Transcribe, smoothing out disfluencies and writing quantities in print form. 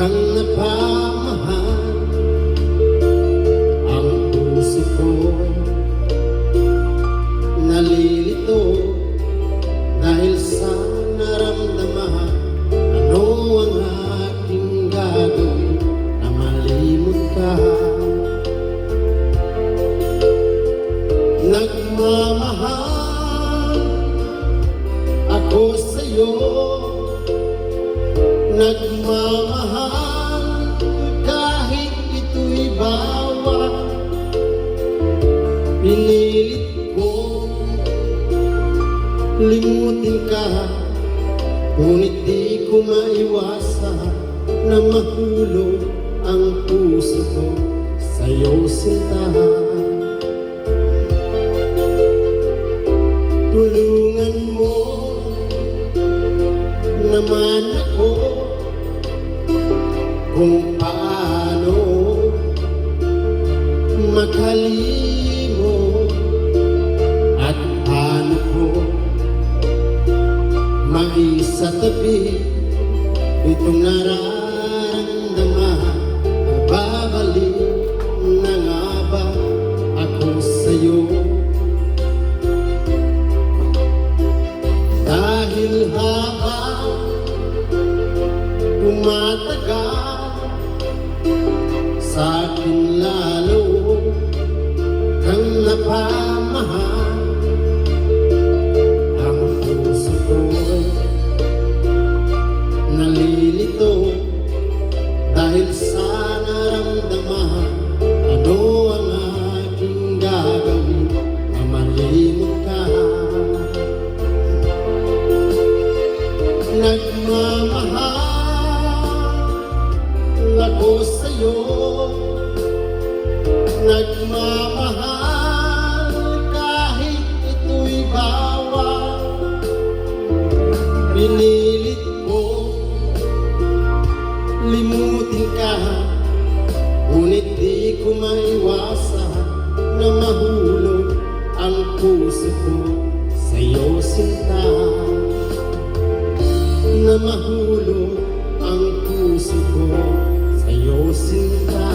kang napamahal. Ang puso ko'y nalilito dahil sa naramdaman. Ano ang aking gagawin na malimot ka? Nagmamahal ako sa'yo, nagmamahal kahit ito'y bawal. Pinilit ko limutin ka, ngunit di ko maiwasan na mahulog ang puso ko sa'yo, sinta. Tulungan mo naman ako kung paano makalimot at paano ko maisatabi itong nararamdaman. Babalik na nga ba ako sa'yo? Dahil habang tumatagal, sa'kin lalo kang napamahal. Ang puso ko'y nalilito dahil sa naramdaman. Ano ang aking gagawin na malimot ka? Nagmamahal ako sa'yo, nagmamahal kahit ito'y bawal. Pinilit ko limutin ka, ngunit di ko maiwasan na mahulog ang puso ko sa'yo, sinta. Na mahulog ang puso ko sa'yo, sinta.